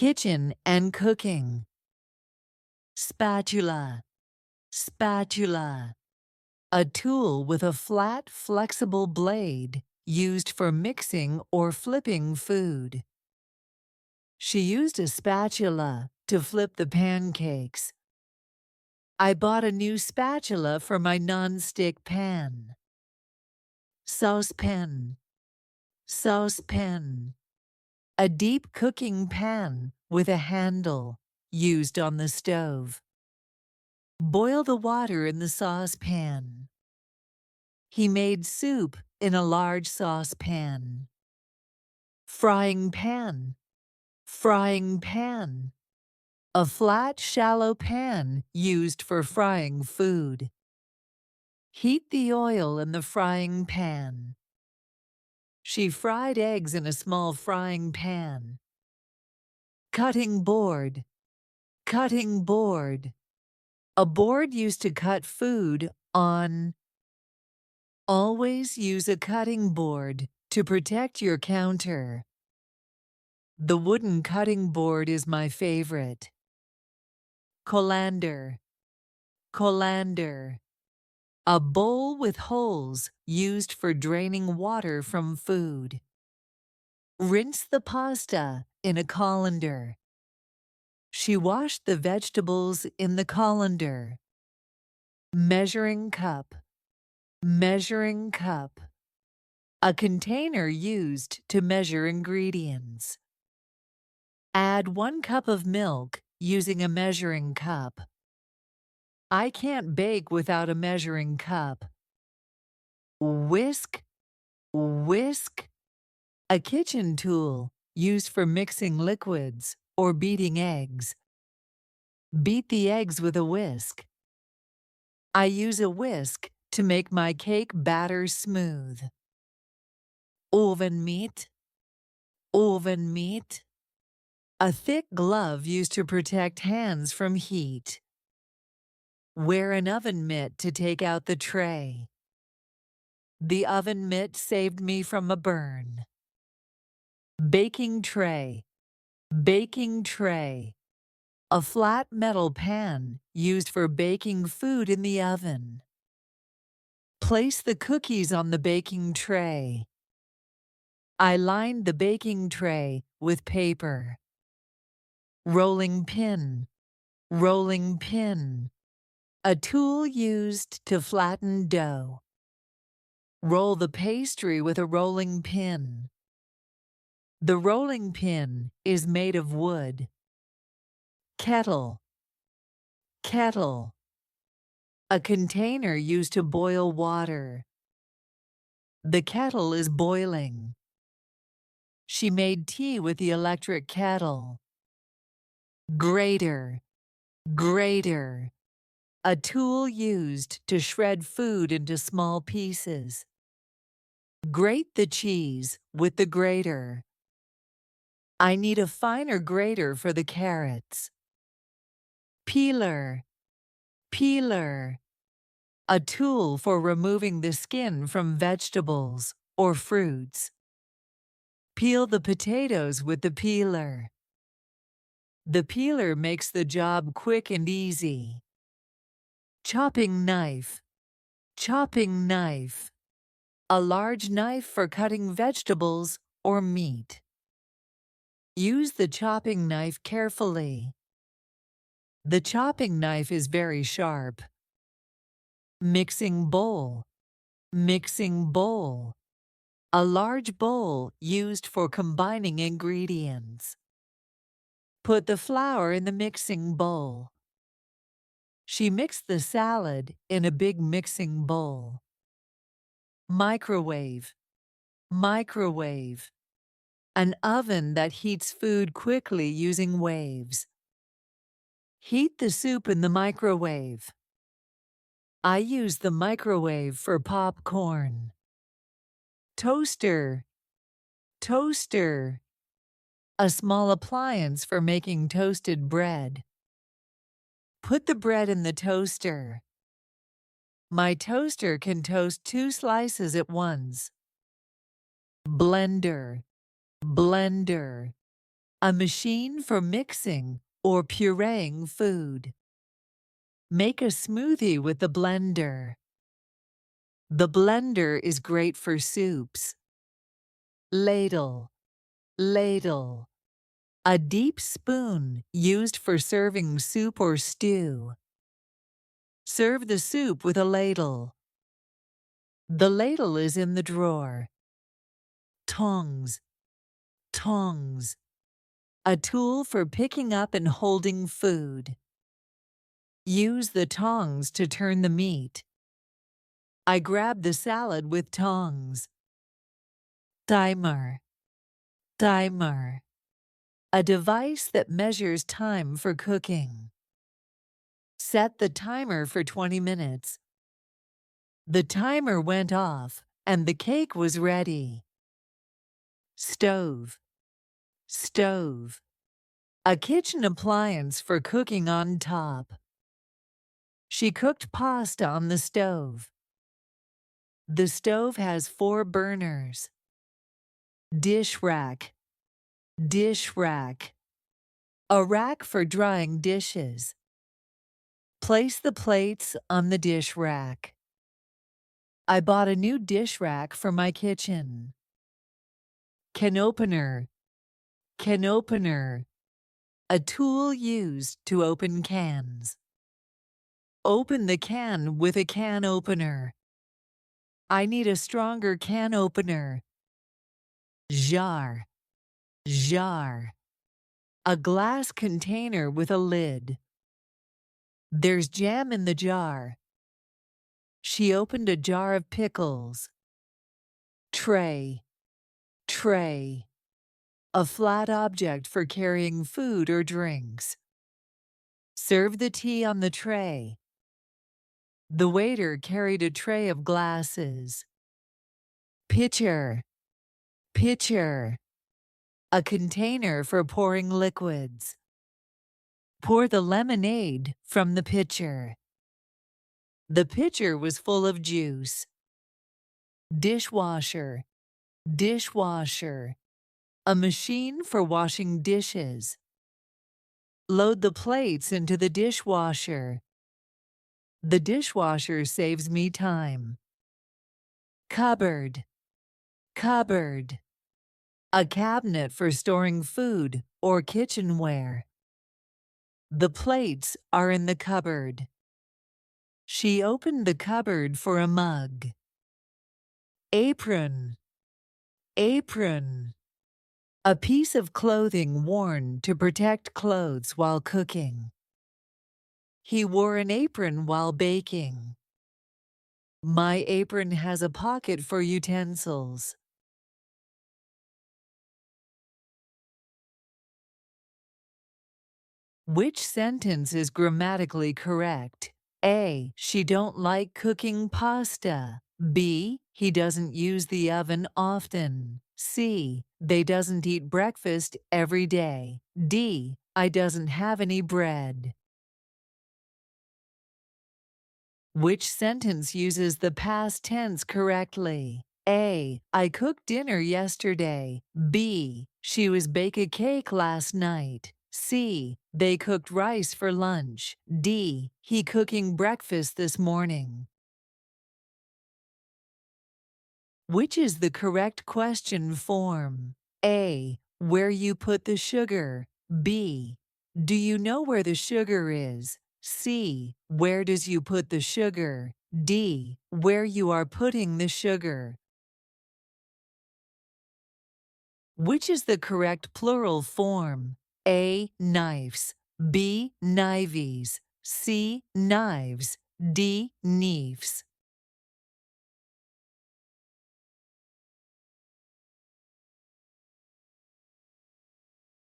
Kitchen and cooking. Spatula. Spatula. A tool with a flat, flexible blade used for mixing or flipping food. She used a spatula to flip the pancakes. I bought a new spatula for my non-stick pan. Saucepan. Saucepan. A deep cooking pan with a handle used on the stove. Boil the water in the saucepan. He made soup in a large saucepan. Frying pan. Frying pan. A flat, shallow pan used for frying food. Heat the oil in the frying pan. She fried eggs in a small frying pan. Cutting board. Cutting board. A board used to cut food on. Always use a cutting board to protect your counter. The wooden cutting board is my favorite. Colander. Colander. A bowl with holes used for draining water from food. Rinse the pasta in a colander. She washed the vegetables in the colander. Measuring cup. Measuring cup. A container used to measure ingredients. Add 1 cup of milk using a measuring cup. I can't bake without a measuring cup. Whisk. Whisk. A kitchen tool used for mixing liquids or beating eggs. Beat the eggs with a whisk. I use a whisk to make my cake batter smooth. Oven meat. Oven meat. A thick glove used to protect hands from heat. Wear an oven mitt to take out the tray. The oven mitt saved me from a burn. Baking tray. Baking tray. A flat metal pan used for baking food in the oven. Place the cookies on the baking tray. I lined the baking tray with paper. Rolling pin. Rolling pin. A tool used to flatten dough. Roll the pastry with a rolling pin. The rolling pin is made of wood. Kettle. Kettle. A container used to boil water. The kettle is boiling. She made tea with the electric kettle. Grater. Grater. A tool used to shred food into small pieces. Grate the cheese with the grater. I need a finer grater for the carrots. Peeler. Peeler. A tool for removing the skin from vegetables or fruits. Peel the potatoes with the peeler. The peeler makes the job quick and easy. Chopping knife. Chopping knife. A large knife for cutting vegetables or meat. Use the chopping knife carefully. The chopping knife is very sharp. Mixing bowl. Mixing bowl. A large bowl used for combining ingredients. Put the flour in the mixing bowl. She mixed the salad in a big mixing bowl. Microwave. Microwave. An oven that heats food quickly using waves. Heat the soup in the microwave. I use the microwave for popcorn. Toaster. Toaster. A small appliance for making toasted bread. Put the bread in the toaster. My toaster can toast 2 slices at once. Blender. Blender. A machine for mixing or pureeing food. Make a smoothie with the blender. The blender is great for soups. Ladle, ladle. A deep spoon used for serving soup or stew. Serve the soup with a ladle. The ladle is in the drawer. Tongs, tongs. A tool for picking up and holding food. Use the tongs to turn the meat. I grab the salad with tongs. Timer, timer. A device that measures time for cooking. Set the timer for 20 minutes. The timer went off and the cake was ready. Stove, stove. A kitchen appliance for cooking on top. She cooked pasta on the stove. The stove has 4 burners. Dish rack, dish rack. A rack for drying dishes. Place the plates on the dish rack. I bought a new dish rack for my kitchen. Can opener, can opener. A tool used to open cans. Open the can with a can opener. I need a stronger can opener. Jar, jar. A glass container with a lid. There's jam in the jar. She opened a jar of pickles. Tray, tray. A flat object for carrying food or drinks. Serve the tea on the tray. The waiter carried a tray of glasses. Pitcher, pitcher. A container for pouring liquids. Pour the lemonade from the pitcher. The pitcher was full of juice. Dishwasher, dishwasher. A machine for washing dishes. Load the plates into the dishwasher. The dishwasher saves me time. Cupboard, cupboard. A cabinet for storing food or kitchenware. The plates are in the cupboard. She opened the cupboard for a mug. Apron, apron. A piece of clothing worn to protect clothes while cooking. He wore an apron while baking. My apron has a pocket for utensils. Which sentence is grammatically correct? A. She don't like cooking pasta. B. He doesn't use the oven often. C. They doesn't eat breakfast every day. D. I doesn't have any bread. Which sentence uses the past tense correctly? A. I cooked dinner yesterday. B. She was bake a cake last night. C. They cooked rice for lunch. D. He cooking breakfast this morning. Which is the correct question form? A. Where you put the sugar. B. Do you know where the sugar is? C. Where does you put the sugar? D. Where you are putting the sugar. Which is the correct plural form? A. Knives. B. Knivies. C. Knives. D. Knives.